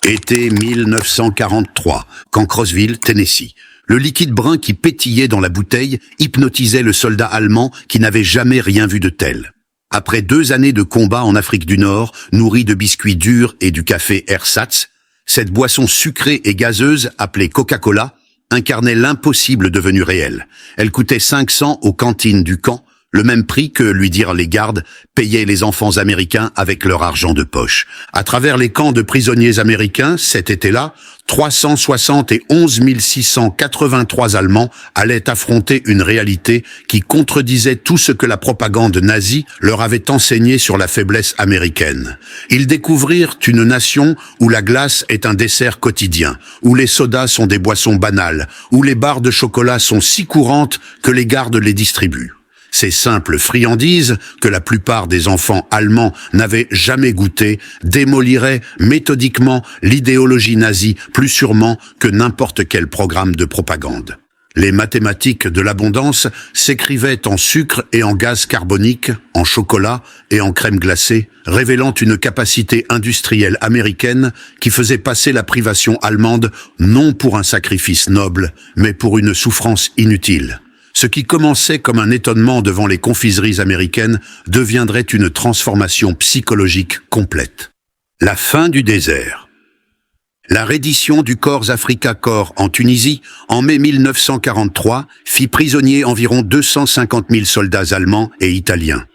Été 1943, camp Crossville, Tennessee. Le liquide brun qui pétillait dans la bouteille hypnotisait le soldat allemand qui n'avait jamais rien vu de tel. Après 2 années de combat en Afrique du Nord, nourri de biscuits durs et du café Ersatz, cette boisson sucrée et gazeuse, appelée Coca-Cola, incarnait l'impossible devenu réel. Elle coûtait 500 aux cantines du camp, le même prix que, lui dirent les gardes, payaient les enfants américains avec leur argent de poche. À travers les camps de prisonniers américains, cet été-là, 371 683 Allemands allaient affronter une réalité qui contredisait tout ce que la propagande nazie leur avait enseigné sur la faiblesse américaine. Ils découvrirent une nation où la glace est un dessert quotidien, où les sodas sont des boissons banales, où les barres de chocolat sont si courantes que les gardes les distribuent. Ces simples friandises, que la plupart des enfants allemands n'avaient jamais goûtées, démoliraient méthodiquement l'idéologie nazie plus sûrement que n'importe quel programme de propagande. Les mathématiques de l'abondance s'écrivaient en sucre et en gaz carbonique, en chocolat et en crème glacée, révélant une capacité industrielle américaine qui faisait passer la privation allemande non pour un sacrifice noble, mais pour une souffrance inutile. Ce qui commençait comme un étonnement devant les confiseries américaines deviendrait une transformation psychologique complète. La fin du désert. La reddition du Corps Africa Corps en Tunisie, en mai 1943, fit prisonnier environ 250 000 soldats allemands et italiens.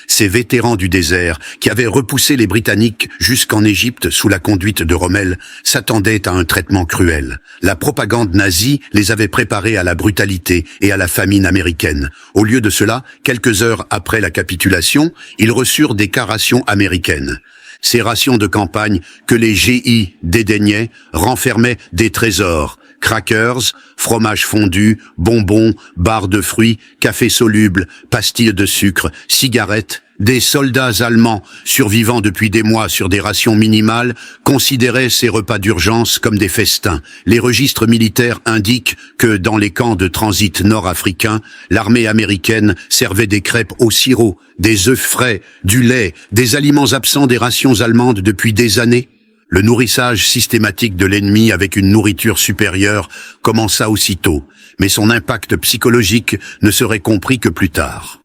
Ces vétérans du désert, qui avaient repoussé les Britanniques jusqu'en Égypte sous la conduite de Rommel, s'attendaient à un traitement cruel. La propagande nazie les avait préparés à la brutalité et à la famine américaine. Au lieu de cela, quelques heures après la capitulation, ils reçurent des rations américaines. Ces rations de campagne, que les GI dédaignaient, renfermaient des trésors, crackers, fromage fondu, bonbons, barres de fruits, café soluble, pastilles de sucre, cigarettes. Des soldats allemands, survivant depuis des mois sur des rations minimales, considéraient ces repas d'urgence comme des festins. Les registres militaires indiquent que dans les camps de transit nord-africains, l'armée américaine servait des crêpes au sirop, des œufs frais, du lait, des aliments absents des rations allemandes depuis des années. Le nourrissage systématique de l'ennemi avec une nourriture supérieure commença aussitôt, mais son impact psychologique ne serait compris que plus tard.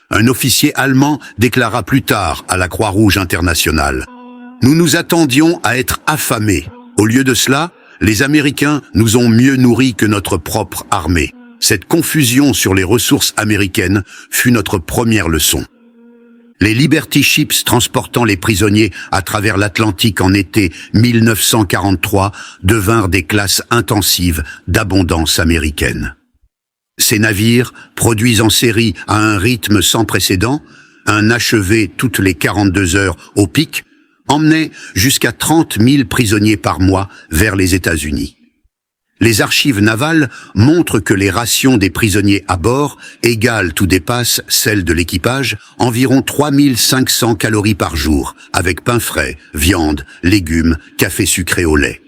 Un officier allemand déclara plus tard à la Croix-Rouge internationale: « Nous nous attendions à être affamés. Au lieu de cela, les Américains nous ont mieux nourris que notre propre armée. » Cette confusion sur les ressources américaines fut notre première leçon. Les Liberty Ships transportant les prisonniers à travers l'Atlantique en été 1943 devinrent des classes intensives d'abondance américaine. Ces navires, produits en série à un rythme sans précédent, un achevé toutes les 42 heures au pic, emmenaient jusqu'à 30 000 prisonniers par mois vers les États-Unis. Les archives navales montrent que les rations des prisonniers à bord égalent ou dépassent celles de l'équipage, environ 3500 calories par jour, avec pain frais, viande, légumes, café sucré au lait.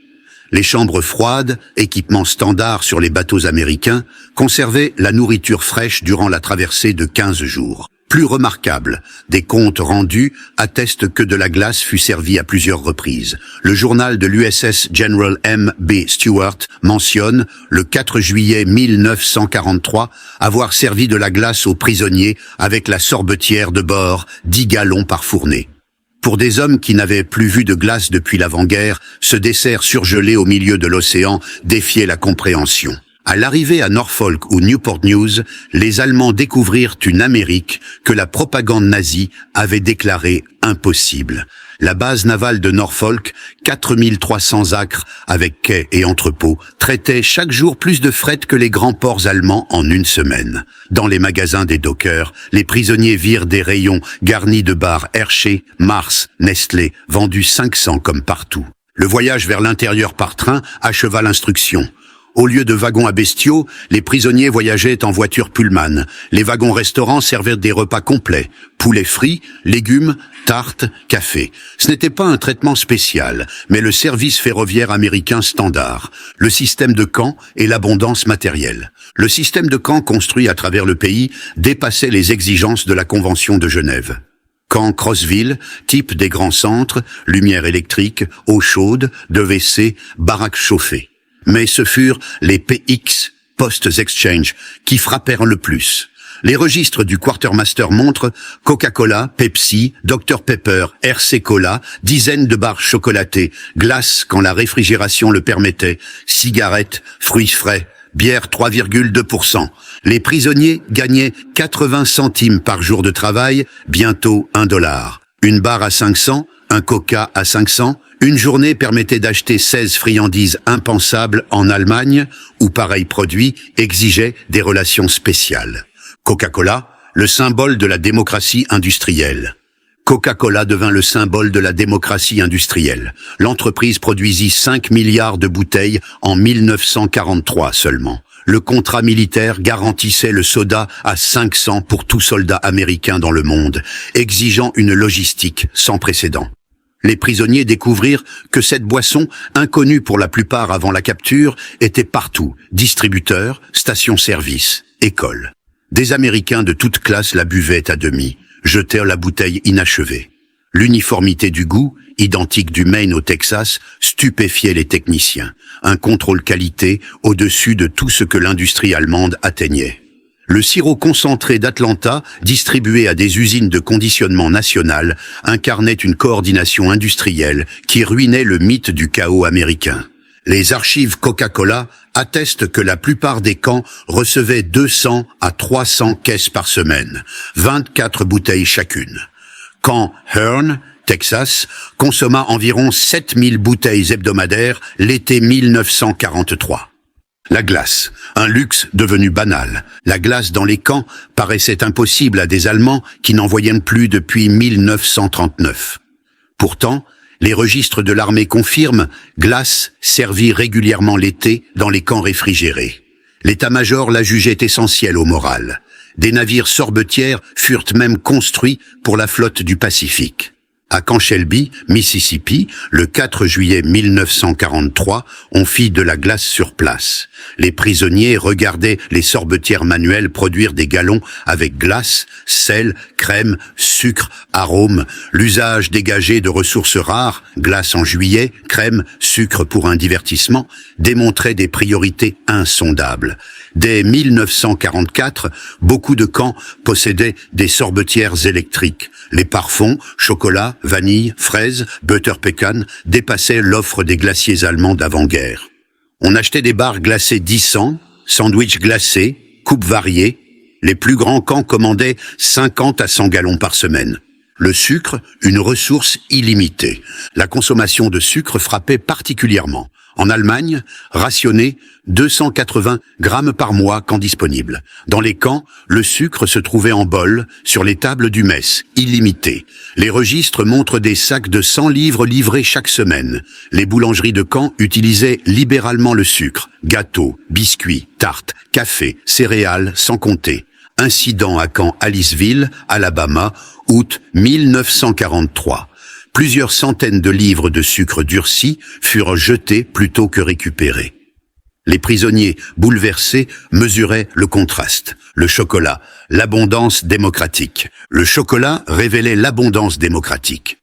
Les chambres froides, équipement standard sur les bateaux américains, conservaient la nourriture fraîche durant la traversée de 15 jours. Plus remarquable, des comptes rendus attestent que de la glace fut servie à plusieurs reprises. Le journal de l'USS General M. B. Stewart mentionne, le 4 juillet 1943, avoir servi de la glace aux prisonniers avec la sorbetière de bord, 10 gallons par fournée. Pour des hommes qui n'avaient plus vu de glace depuis l'avant-guerre, ce dessert surgelé au milieu de l'océan défiait la compréhension. À l'arrivée à Norfolk ou Newport News, les Allemands découvrirent une Amérique que la propagande nazie avait déclarée impossible. La base navale de Norfolk, 4300 acres avec quais et entrepôts, traitait chaque jour plus de fret que les grands ports allemands en une semaine. Dans les magasins des dockers, les prisonniers virent des rayons garnis de barres Hershey, Mars, Nestlé, vendus 500 comme partout. Le voyage vers l'intérieur par train acheva l'instruction. Au lieu de wagons à bestiaux, les prisonniers voyageaient en voiture Pullman. Les wagons restaurants servaient des repas complets. Poulet frit, légumes, tartes, café. Ce n'était pas un traitement spécial, mais le service ferroviaire américain standard, le système de camps et l'abondance matérielle. Le système de camps construit à travers le pays dépassait les exigences de la Convention de Genève. Camp Crossville, type des grands centres, lumière électrique, eau chaude, de WC, baraques chauffées. Mais ce furent les PX, Post Exchange, qui frappèrent le plus. Les registres du Quartermaster montrent Coca-Cola, Pepsi, Dr Pepper, RC Cola, dizaines de barres chocolatées, glace quand la réfrigération le permettait, cigarettes, fruits frais, bière 3,2%. Les prisonniers gagnaient 80 centimes par jour de travail, bientôt $1. Une barre à 500, un coca à 500, une journée permettait d'acheter 16 friandises impensables en Allemagne, où pareil produit exigeait des relations spéciales. Coca-Cola, le symbole de la démocratie industrielle. Coca-Cola devint le symbole de la démocratie industrielle. L'entreprise produisit 5 milliards de bouteilles en 1943 seulement. Le contrat militaire garantissait le soda à 500 pour tout soldat américain dans le monde, exigeant une logistique sans précédent. Les prisonniers découvrirent que cette boisson, inconnue pour la plupart avant la capture, était partout, distributeurs, stations-service, écoles. Des Américains de toutes classes la buvaient à demi, jetèrent la bouteille inachevée. L'uniformité du goût, identique du Maine au Texas, stupéfiait les techniciens. Un contrôle qualité au-dessus de tout ce que l'industrie allemande atteignait. Le sirop concentré d'Atlanta, distribué à des usines de conditionnement national, incarnait une coordination industrielle qui ruinait le mythe du chaos américain. Les archives Coca-Cola attestent que la plupart des camps recevaient 200 à 300 caisses par semaine, 24 bouteilles chacune. Camp Hearn, Texas, consomma environ 7000 bouteilles hebdomadaires l'été 1943. La glace, un luxe devenu banal. La glace dans les camps paraissait impossible à des Allemands qui n'en voyaient plus depuis 1939. Pourtant, les registres de l'armée confirment, glace servit régulièrement l'été dans les camps réfrigérés. L'état-major la jugeait essentielle au moral. Des navires sorbetières furent même construits pour la flotte du Pacifique. À Camp Shelby, Mississippi, le 4 juillet 1943, on fit de la glace sur place. Les prisonniers regardaient les sorbetières manuelles produire des gallons avec glace, sel, crème, sucre, arômes. L'usage dégagé de ressources rares, glace en juillet, crème, sucre pour un divertissement, démontrait des priorités insondables. Dès 1944, beaucoup de camps possédaient des sorbetières électriques. Les parfums, chocolat, vanille, fraises, butter pecan dépassaient l'offre des glaciers allemands d'avant-guerre. On achetait des barres glacées 10 sandwichs glacés, coupes variées. Les plus grands camps commandaient 50 à 100 gallons par semaine. Le sucre, une ressource illimitée. La consommation de sucre frappait particulièrement. En Allemagne, rationné 280 grammes par mois quand disponible. Dans les camps, le sucre se trouvait en bol, sur les tables du mess, illimité. Les registres montrent des sacs de 100 livres livrés chaque semaine. Les boulangeries de camp utilisaient libéralement le sucre. Gâteaux, biscuits, tartes, café, céréales, sans compter. Incident à Camp Aliceville, Alabama, août 1943. Plusieurs centaines de livres de sucre durci furent jetés plutôt que récupérés. Les prisonniers, bouleversés, mesuraient le contraste. Le chocolat, l'abondance démocratique. Le chocolat révélait l'abondance démocratique.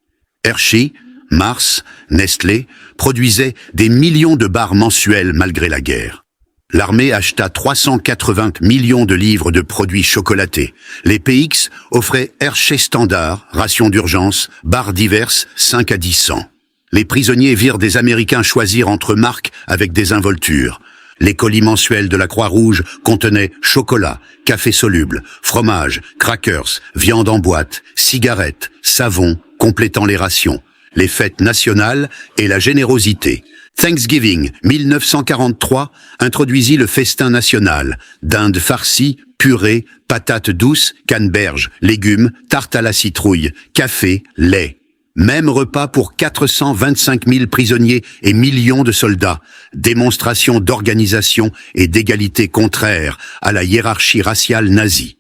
Hershey, Mars, Nestlé produisaient des millions de barres mensuelles malgré la guerre. L'armée acheta 380 millions de livres de produits chocolatés. Les PX offraient Hershey Standard, rations d'urgence, barres diverses, 5 à 10 cents. Les prisonniers virent des Américains choisir entre marques avec des involtures. Les colis mensuels de la Croix-Rouge contenaient chocolat, café soluble, fromage, crackers, viande en boîte, cigarettes, savon, complétant les rations, les fêtes nationales et la générosité. Thanksgiving 1943 introduisit le festin national, dinde farcie, purée, patates douces, canneberges, légumes, tarte à la citrouille, café, lait. Même repas pour 425 000 prisonniers et millions de soldats. Démonstration d'organisation et d'égalité contraire à la hiérarchie raciale nazie.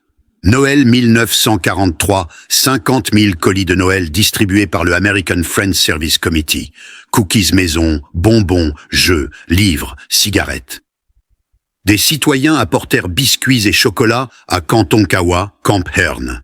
Noël 1943, 50 000 colis de Noël distribués par le American Friends Service Committee. Cookies maison, bonbons, jeux, livres, cigarettes. Des citoyens apportèrent biscuits et chocolats à Camp Tonkawa, Camp Hearn.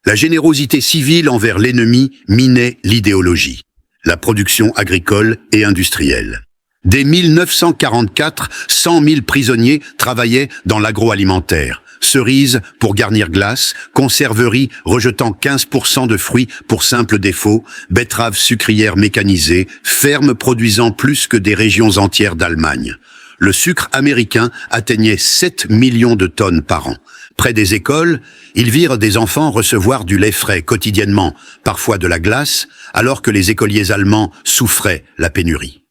La générosité civile envers l'ennemi minait l'idéologie, la production agricole et industrielle. Dès 1944, 100 000 prisonniers travaillaient dans l'agroalimentaire. Cerises pour garnir glace, conserverie rejetant 15% de fruits pour simple défaut, betteraves sucrières mécanisées, fermes produisant plus que des régions entières d'Allemagne. Le sucre américain atteignait 7 millions de tonnes par an. Près des écoles, ils virent des enfants recevoir du lait frais quotidiennement, parfois de la glace, alors que les écoliers allemands souffraient la pénurie.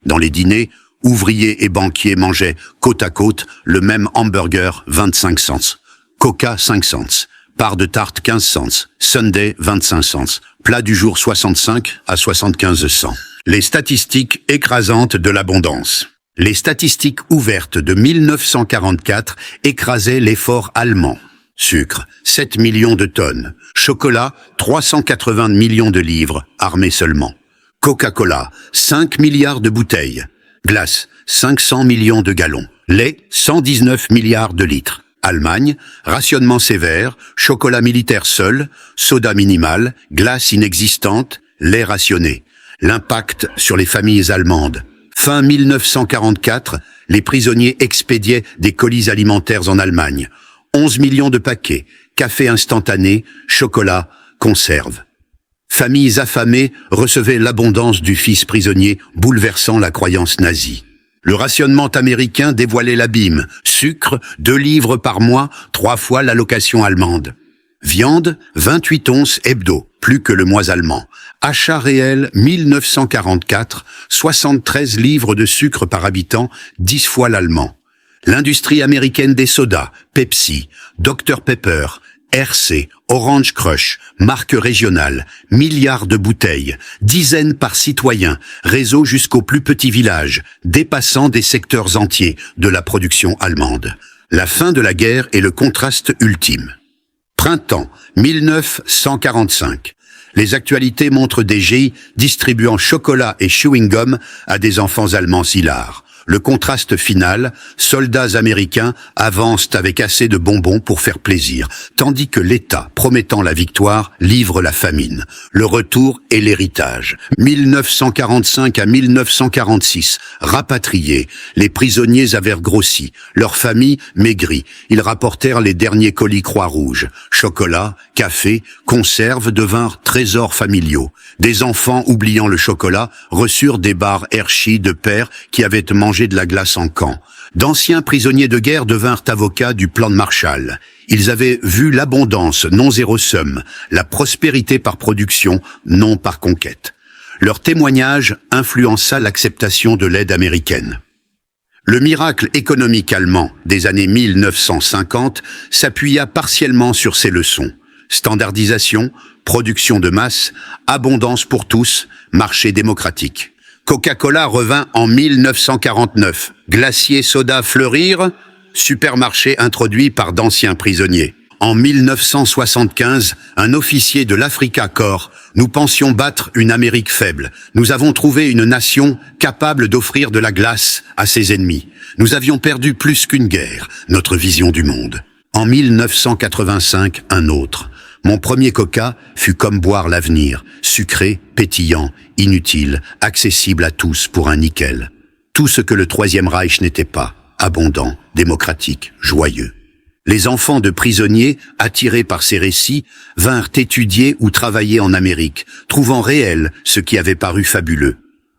Dans les dîners, ouvriers et banquiers mangeaient côte à côte le même hamburger 25 cents, Coca 5 cents, part de tarte 15 cents, Sundae 25 cents, plat du jour 65 à 75 cents. Les statistiques écrasantes de l'abondance. Les statistiques ouvertes de 1944 écrasaient l'effort allemand. Sucre, 7 millions de tonnes. Chocolat, 380 millions de livres, armés seulement. Coca-Cola, 5 milliards de bouteilles. Glace, 500 millions de gallons. Lait, 119 milliards de litres. Allemagne, rationnement sévère, chocolat militaire seul, soda minimal, glace inexistante, lait rationné. L'impact sur les familles allemandes. Fin 1944, les prisonniers expédiaient des colis alimentaires en Allemagne. 11 millions de paquets, café instantané, chocolat, conserve. Familles affamées recevaient l'abondance du fils prisonnier, bouleversant la croyance nazie. Le rationnement américain dévoilait l'abîme. Sucre, 2 livres par mois, 3 fois l'allocation allemande. Viande, 28 onces hebdo, plus que le mois allemand. Achat réel, 1944, 73 livres de sucre par habitant, 10 fois l'allemand. L'industrie américaine des sodas, Pepsi, Dr Pepper, RC, Orange Crush, marque régionale, milliards de bouteilles, dizaines par citoyen, réseau jusqu'au plus petit village, dépassant des secteurs entiers de la production allemande. La fin de la guerre est le contraste ultime. Printemps 1945. Les actualités montrent des GI distribuant chocolat et chewing-gum à des enfants allemands hilares. Le contraste final, soldats américains avancent avec assez de bonbons pour faire plaisir, tandis que l'État, promettant la victoire, livre la famine. Le retour et l'héritage. 1945 à 1946, rapatriés, les prisonniers avaient grossi, leurs familles maigries. Ils rapportèrent les derniers colis Croix-Rouge. Chocolat, café, conserves devinrent trésors familiaux. Des enfants, oubliant le chocolat, reçurent des barres Hershey de père qui avaient mangé de la glace en camp. D'anciens prisonniers de guerre devinrent avocats du plan de Marshall. Ils avaient vu l'abondance, non zéro somme, la prospérité par production, non par conquête. Leur témoignage influença l'acceptation de l'aide américaine. Le miracle économique allemand des années 1950 s'appuya partiellement sur ces leçons. Standardisation, production de masse, abondance pour tous, marché démocratique. Coca-Cola revint en 1949. Glacier soda fleurirent, supermarché introduit par d'anciens prisonniers. En 1975, un officier de l'Africa Corps, nous pensions battre une Amérique faible. Nous avons trouvé une nation capable d'offrir de la glace à ses ennemis. Nous avions perdu plus qu'une guerre, notre vision du monde. En 1985, un autre. Mon premier coca fut comme boire l'avenir, sucré, pétillant, inutile, accessible à tous pour un nickel. Tout ce que le Troisième Reich n'était pas, abondant, démocratique, joyeux. Les enfants de prisonniers, attirés par ces récits, vinrent étudier ou travailler en Amérique, trouvant réel ce qui avait paru fabuleux.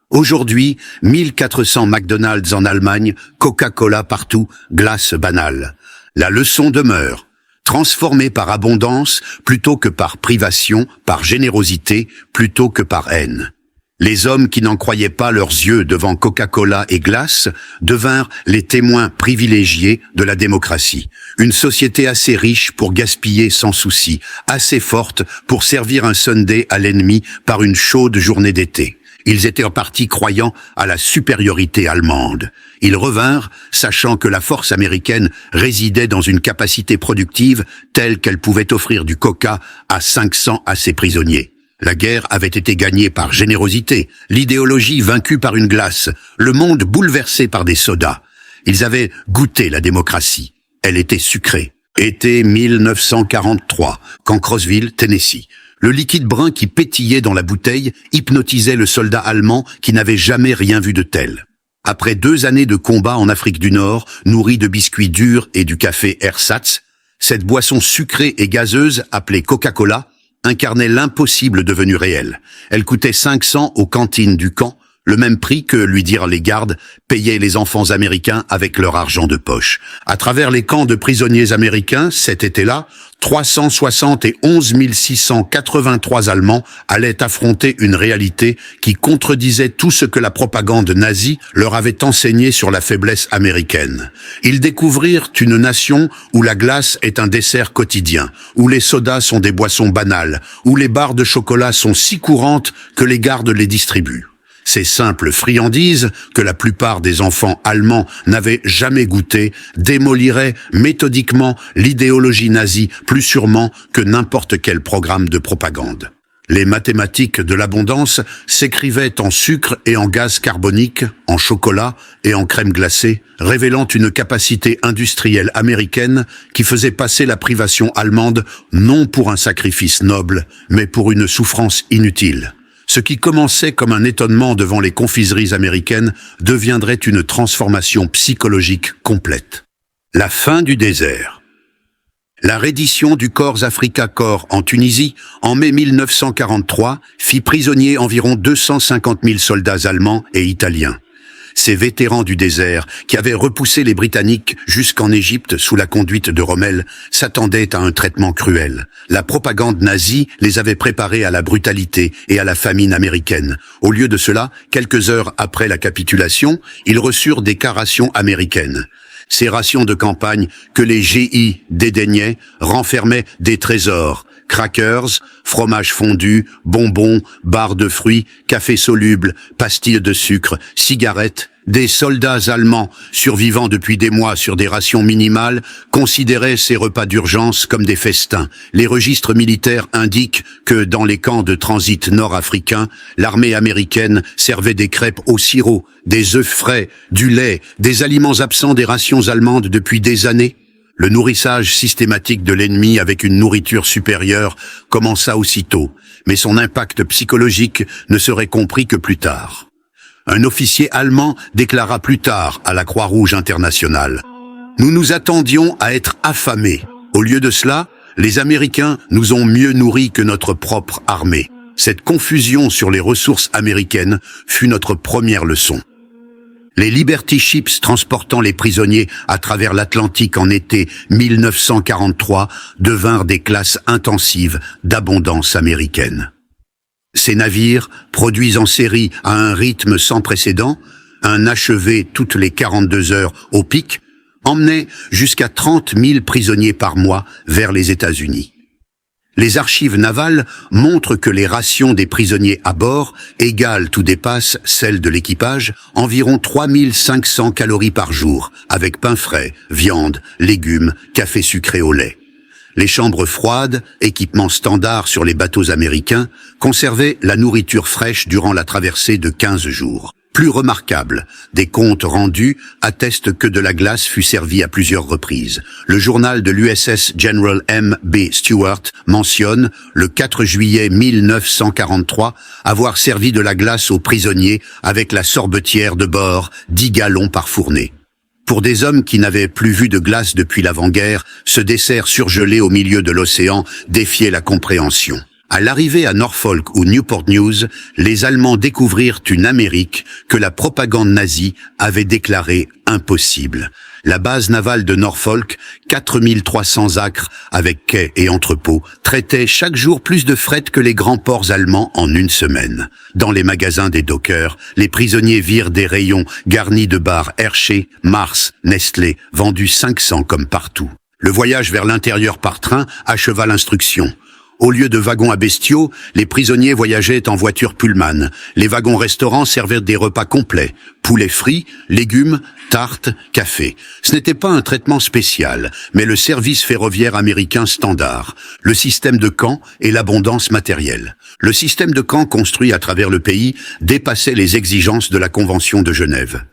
Aujourd'hui, 1400 McDonald's en Allemagne, Coca-Cola partout, glace banale. La leçon demeure. Transformé par abondance plutôt que par privation, par générosité plutôt que par haine. Les hommes qui n'en croyaient pas leurs yeux devant Coca-Cola et glace devinrent les témoins privilégiés de la démocratie. Une société assez riche pour gaspiller sans souci, assez forte pour servir un sundae à l'ennemi par une chaude journée d'été. Ils étaient en partie croyants à la supériorité allemande. Ils revinrent, sachant que la force américaine résidait dans une capacité productive telle qu'elle pouvait offrir du coca à 500 à ses prisonniers. La guerre avait été gagnée par générosité, l'idéologie vaincue par une glace, le monde bouleversé par des sodas. Ils avaient goûté la démocratie. Elle était sucrée. Été 1943, Cancrosville, Tennessee. Le liquide brun qui pétillait dans la bouteille hypnotisait le soldat allemand qui n'avait jamais rien vu de tel. Après 2 années de combat en Afrique du Nord, nourri de biscuits durs et du café Ersatz, cette boisson sucrée et gazeuse, appelée Coca-Cola, incarnait l'impossible devenu réel. Elle coûtait 500 aux cantines du camp, le même prix que, lui dirent les gardes, payaient les enfants américains avec leur argent de poche. À travers les camps de prisonniers américains, cet été-là, 371 683 Allemands allaient affronter une réalité qui contredisait tout ce que la propagande nazie leur avait enseigné sur la faiblesse américaine. Ils découvrirent une nation où la glace est un dessert quotidien, où les sodas sont des boissons banales, où les barres de chocolat sont si courantes que les gardes les distribuent. Ces simples friandises, que la plupart des enfants allemands n'avaient jamais goûtées, démoliraient méthodiquement l'idéologie nazie plus sûrement que n'importe quel programme de propagande. Les mathématiques de l'abondance s'écrivaient en sucre et en gaz carbonique, en chocolat et en crème glacée, révélant une capacité industrielle américaine qui faisait passer la privation allemande non pour un sacrifice noble, mais pour une souffrance inutile. Ce qui commençait comme un étonnement devant les confiseries américaines deviendrait une transformation psychologique complète. La fin du désert. La reddition du Corps Africa Corps en Tunisie, en mai 1943, fit prisonnier environ 250 000 soldats allemands et italiens. Ces vétérans du désert, qui avaient repoussé les Britanniques jusqu'en Égypte sous la conduite de Rommel, s'attendaient à un traitement cruel. La propagande nazie les avait préparés à la brutalité et à la famine américaine. Au lieu de cela, quelques heures après la capitulation, ils reçurent des rations américaines. Ces rations de campagne, que les GI dédaignaient, renfermaient des trésors: crackers, fromage fondu, bonbons, barres de fruits, café soluble, pastilles de sucre, cigarettes. Des soldats allemands, survivant depuis des mois sur des rations minimales, considéraient ces repas d'urgence comme des festins. Les registres militaires indiquent que dans les camps de transit nord-africains, l'armée américaine servait des crêpes au sirop, des œufs frais, du lait, des aliments absents des rations allemandes depuis des années. Le nourrissage systématique de l'ennemi avec une nourriture supérieure commença aussitôt, mais son impact psychologique ne serait compris que plus tard. Un officier allemand déclara plus tard à la Croix-Rouge internationale: « Nous nous attendions à être affamés. Au lieu de cela, les Américains nous ont mieux nourris que notre propre armée. » Cette confusion sur les ressources américaines fut notre première leçon. Les Liberty Ships transportant les prisonniers à travers l'Atlantique en été 1943 devinrent des classes intensives d'abondance américaine. Ces navires, produits en série à un rythme sans précédent, un achevé toutes les 42 heures au pic, emmenaient jusqu'à 30 000 prisonniers par mois vers les États-Unis. Les archives navales montrent que les rations des prisonniers à bord égalent ou dépassent celles de l'équipage, environ 3500 calories par jour, avec pain frais, viande, légumes, café sucré au lait. Les chambres froides, équipement standard sur les bateaux américains, conservaient la nourriture fraîche durant la traversée de 15 jours. Plus remarquable, des comptes rendus attestent que de la glace fut servie à plusieurs reprises. Le journal de l'USS General M. B. Stewart mentionne, le 4 juillet 1943, avoir servi de la glace aux prisonniers avec la sorbetière de bord, 10 gallons par fournée. Pour des hommes qui n'avaient plus vu de glace depuis l'avant-guerre, ce dessert surgelé au milieu de l'océan défiait la compréhension. À l'arrivée à Norfolk ou Newport News, les Allemands découvrirent une Amérique que la propagande nazie avait déclarée impossible. La base navale de Norfolk, 4300 acres avec quais et entrepôts, traitait chaque jour plus de fret que les grands ports allemands en une semaine. Dans les magasins des dockers, les prisonniers virent des rayons garnis de barres Hershey, Mars, Nestlé, vendus 500 comme partout. Le voyage vers l'intérieur par train acheva l'instruction. Au lieu de wagons à bestiaux, les prisonniers voyageaient en voiture Pullman. Les wagons restaurants servaient des repas complets. Poulet frit, légumes, tartes, café. Ce n'était pas un traitement spécial, mais le service ferroviaire américain standard, le système de camps et l'abondance matérielle. Le système de camps construit à travers le pays dépassait les exigences de la Convention de Genève.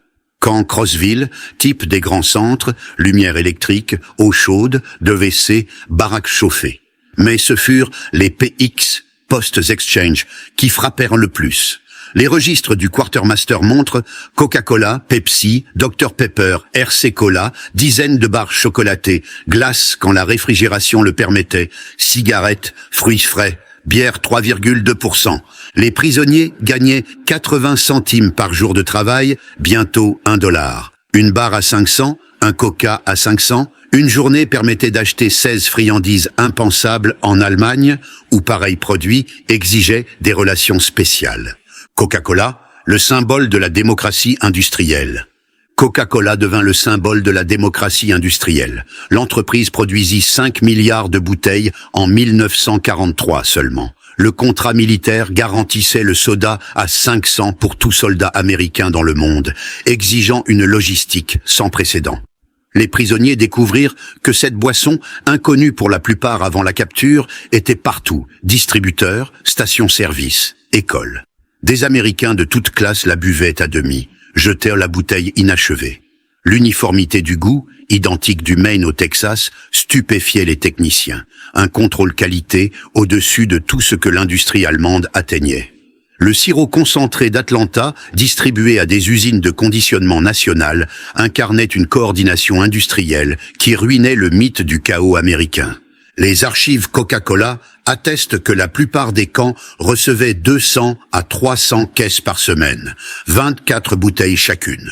Camp Crossville, type des grands centres, lumière électrique, eau chaude, de WC, baraques chauffées. Mais ce furent les PX, Post Exchange, qui frappèrent le plus. Les registres du Quartermaster montrent Coca-Cola, Pepsi, Dr Pepper, RC Cola, dizaines de barres chocolatées, glace quand la réfrigération le permettait, cigarettes, fruits frais, bière 3,2%. Les prisonniers gagnaient 80 centimes par jour de travail, bientôt $1. Une barre à 500, un coca à 500, une journée permettait d'acheter 16 friandises impensables en Allemagne, où pareil produit exigeait des relations spéciales. Coca-Cola, le symbole de la démocratie industrielle. Coca-Cola devint le symbole de la démocratie industrielle. L'entreprise produisit 5 milliards de bouteilles en 1943 seulement. Le contrat militaire garantissait le soda à 500 pour tout soldat américain dans le monde, exigeant une logistique sans précédent. Les prisonniers découvrirent que cette boisson, inconnue pour la plupart avant la capture, était partout, distributeurs, stations-service, écoles. Des Américains de toute classe la buvaient à demi, jetaient la bouteille inachevée. L'uniformité du goût, identique du Maine au Texas, stupéfiait les techniciens. Un contrôle qualité au-dessus de tout ce que l'industrie allemande atteignait. Le sirop concentré d'Atlanta, distribué à des usines de conditionnement nationales, incarnait une coordination industrielle qui ruinait le mythe du chaos américain. Les archives Coca-Cola attestent que la plupart des camps recevaient 200 à 300 caisses par semaine, 24 bouteilles chacune.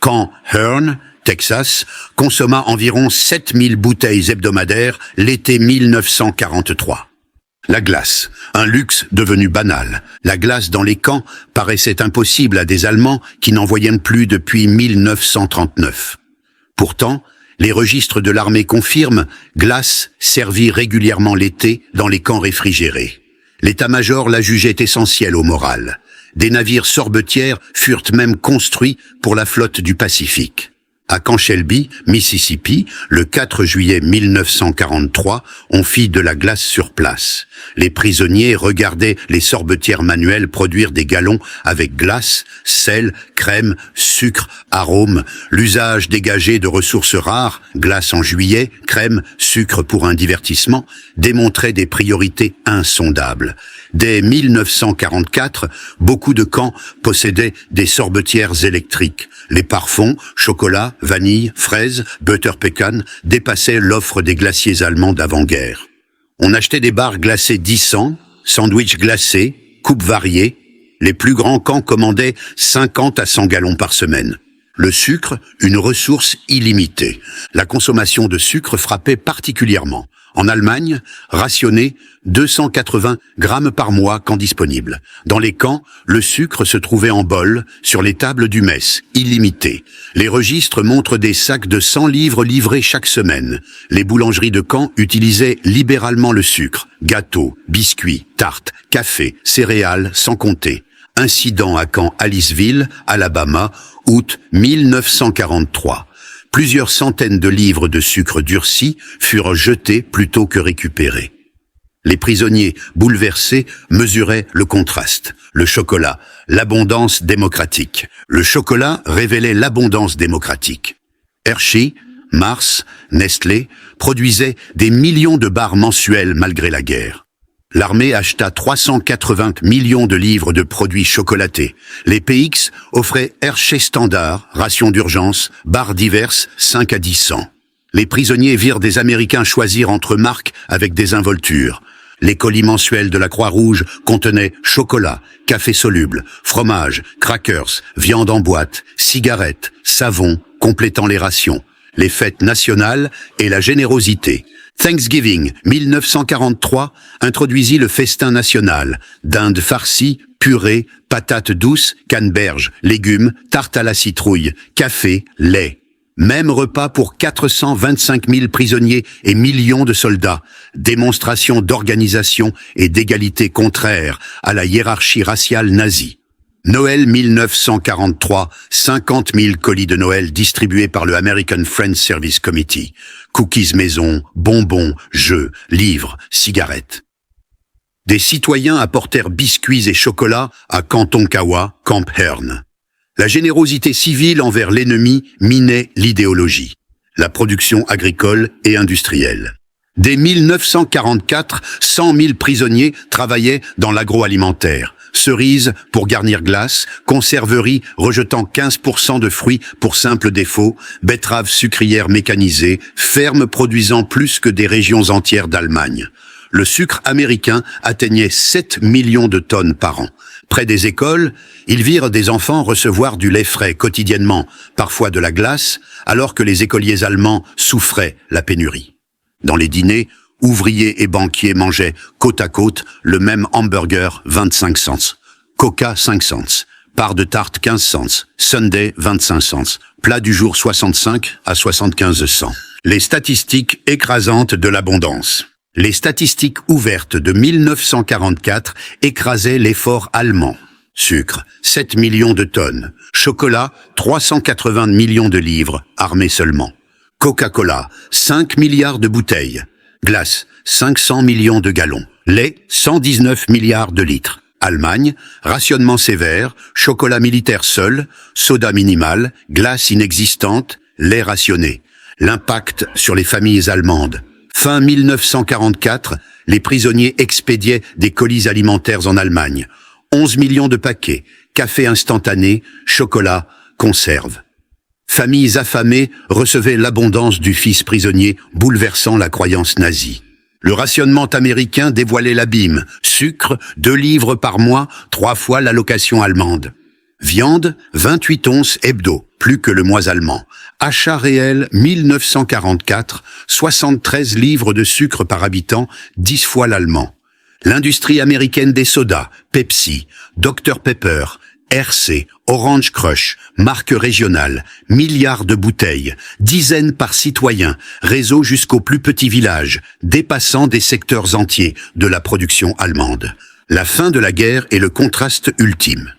Camp Hearn, Texas, consomma environ 7000 bouteilles hebdomadaires l'été 1943. La glace, un luxe devenu banal. La glace dans les camps paraissait impossible à des Allemands qui n'en voyaient plus depuis 1939. Pourtant, les registres de l'armée confirment, glace servit régulièrement l'été dans les camps réfrigérés. L'état-major la jugeait essentielle au moral. Des navires sorbetières furent même construits pour la flotte du Pacifique. À Camp Shelby, Mississippi, le 4 juillet 1943, on fit de la glace sur place. Les prisonniers regardaient les sorbetières manuelles produire des gallons avec glace, sel, crème, sucre, arômes. L'usage dégagé de ressources rares, glace en juillet, crème, sucre pour un divertissement, démontrait des priorités insondables. Dès 1944, beaucoup de camps possédaient des sorbetières électriques. Les parfums, chocolat, vanille, fraises, butter pecan dépassaient l'offre des glaciers allemands d'avant-guerre. On achetait des barres glacées 10 sandwichs glacés, coupes variées. Les plus grands camps commandaient 50 à 100 gallons par semaine. Le sucre, une ressource illimitée. La consommation de sucre frappait particulièrement. En Allemagne, rationné 280 grammes par mois quand disponible. Dans les camps, le sucre se trouvait en bol, sur les tables du mess, illimité. Les registres montrent des sacs de 100 livres livrés chaque semaine. Les boulangeries de camp utilisaient libéralement le sucre. Gâteaux, biscuits, tartes, café, céréales, sans compter. Incident à Camp Aliceville, Alabama, août 1943. Plusieurs centaines de livres de sucre durci furent jetés plutôt que récupérés. Les prisonniers, bouleversés, mesuraient le contraste. Le chocolat, l'abondance démocratique. Le chocolat révélait l'abondance démocratique. Hershey, Mars, Nestlé produisaient des millions de barres mensuelles malgré la guerre. L'armée acheta 380 millions de livres de produits chocolatés. Les PX offraient Hershey Standard, rations d'urgence, barres diverses, 5 à 10 cents. Les prisonniers virent des Américains choisir entre marques avec des involtures. Les colis mensuels de la Croix-Rouge contenaient chocolat, café soluble, fromage, crackers, viande en boîte, cigarettes, savon, complétant les rations, les fêtes nationales et la générosité. Thanksgiving 1943 introduisit le festin national, dinde farcie, purée, patates douces, canneberges, légumes, tarte à la citrouille, café, lait. Même repas pour 425 000 prisonniers et millions de soldats. Démonstration d'organisation et d'égalité contraire à la hiérarchie raciale nazie. Noël 1943, 50 000 colis de Noël distribués par le American Friends Service Committee. Cookies maison, bonbons, jeux, livres, cigarettes. Des citoyens apportèrent biscuits et chocolats à Camp Tonkawa, Camp Hearn. La générosité civile envers l'ennemi minait l'idéologie, la production agricole et industrielle. Dès 1944, 100 000 prisonniers travaillaient dans l'agroalimentaire. Cerises pour garnir glace, conserverie rejetant 15% de fruits pour simple défaut, betteraves sucrières mécanisées, fermes produisant plus que des régions entières d'Allemagne. Le sucre américain atteignait 7 millions de tonnes par an. Près des écoles, ils virent des enfants recevoir du lait frais quotidiennement, parfois de la glace, alors que les écoliers allemands souffraient la pénurie. Dans les dîners, ouvriers et banquiers mangeaient côte à côte le même hamburger 25 cents, Coca 5 cents, part de tarte 15 cents, Sundae 25 cents, plat du jour 65 à 75 cents. Les statistiques écrasantes de l'abondance. Les statistiques ouvertes de 1944 écrasaient l'effort allemand. Sucre, 7 millions de tonnes. Chocolat, 380 millions de livres, armés seulement. Coca-Cola, 5 milliards de bouteilles. Glace, 500 millions de gallons. Lait, 119 milliards de litres. Allemagne, rationnement sévère, chocolat militaire seul, soda minimal, glace inexistante, lait rationné. L'impact sur les familles allemandes. Fin 1944, les prisonniers expédiaient des colis alimentaires en Allemagne. 11 millions de paquets, café instantané, chocolat, conserves. Familles affamées recevaient l'abondance du fils prisonnier, bouleversant la croyance nazie. Le rationnement américain dévoilait l'abîme. Sucre, 2 livres par mois, 3 fois l'allocation allemande. Viande, 28 onces hebdo, plus que le mois allemand. Achat réel 1944, 73 livres de sucre par habitant, 10 fois l'allemand. L'industrie américaine des sodas, Pepsi, Dr Pepper, RC, Orange Crush, marque régionale, milliards de bouteilles, dizaines par citoyen, réseau jusqu'au plus petit village, dépassant des secteurs entiers de la production allemande. La fin de la guerre est le contraste ultime.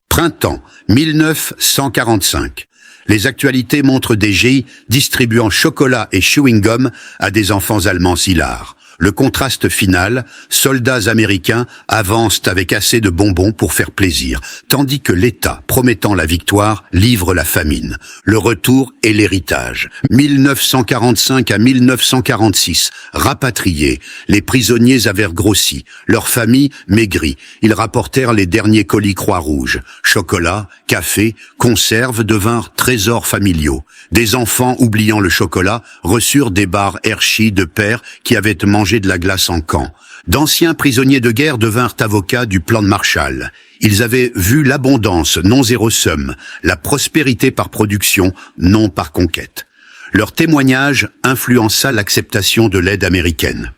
Printemps 1945. Les actualités montrent des GI distribuant chocolat et chewing-gum à des enfants allemands hilares. Le contraste final, soldats américains avancent avec assez de bonbons pour faire plaisir, tandis que l'État, promettant la victoire, livre la famine. Le retour et l'héritage. 1945 à 1946, rapatriés, les prisonniers avaient grossi, leurs familles maigries. Ils rapportèrent les derniers colis Croix-Rouge. Chocolat, café, conserves devinrent trésors familiaux. Des enfants, oubliant le chocolat, reçurent des barres Hershey de père qui avaient mangé de la glace en camp. D'anciens prisonniers de guerre devinrent avocats du plan de Marshall. Ils avaient vu l'abondance, non zéro somme, la prospérité par production, non par conquête. Leur témoignage influença l'acceptation de l'aide américaine.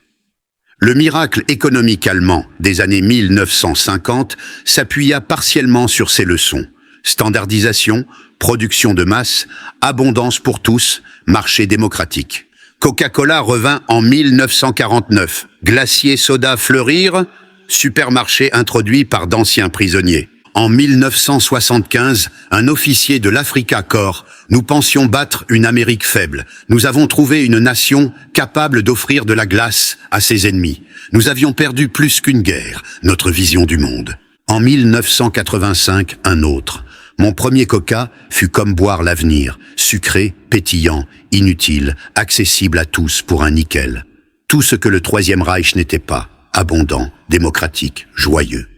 Le miracle économique allemand des années 1950 s'appuya partiellement sur ces leçons. Standardisation, production de masse, abondance pour tous, marché démocratique. Coca-Cola revint en 1949. Glacier soda fleurirent, supermarché introduit par d'anciens prisonniers. En 1975, un officier de l'Africa Corps, nous pensions battre une Amérique faible. Nous avons trouvé une nation capable d'offrir de la glace à ses ennemis. Nous avions perdu plus qu'une guerre, notre vision du monde. En 1985, un autre. Mon premier coca fut comme boire l'avenir, sucré, pétillant, inutile, accessible à tous pour un nickel. Tout ce que le Troisième Reich n'était pas, abondant, démocratique, joyeux.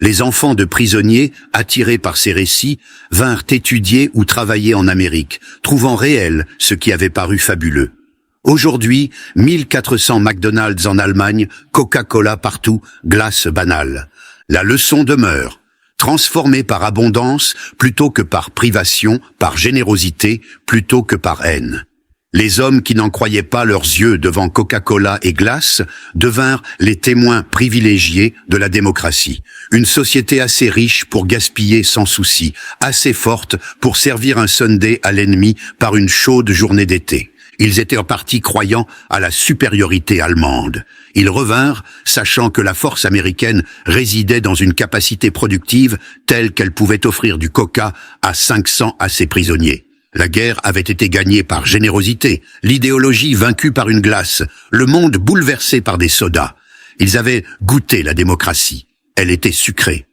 Les enfants de prisonniers, attirés par ces récits, vinrent étudier ou travailler en Amérique, trouvant réel ce qui avait paru fabuleux. Aujourd'hui, 1400 McDonald's en Allemagne, Coca-Cola partout, glace banale. La leçon demeure. Transformé par abondance plutôt que par privation, par générosité plutôt que par haine. Les hommes qui n'en croyaient pas leurs yeux devant Coca-Cola et glace devinrent les témoins privilégiés de la démocratie. Une société assez riche pour gaspiller sans souci, assez forte pour servir un sundae à l'ennemi par une chaude journée d'été. Ils étaient en partie croyants à la supériorité allemande. Ils revinrent, sachant que la force américaine résidait dans une capacité productive telle qu'elle pouvait offrir du coca à 500 à ses prisonniers. La guerre avait été gagnée par générosité, l'idéologie vaincue par une glace, le monde bouleversé par des sodas. Ils avaient goûté la démocratie. Elle était sucrée.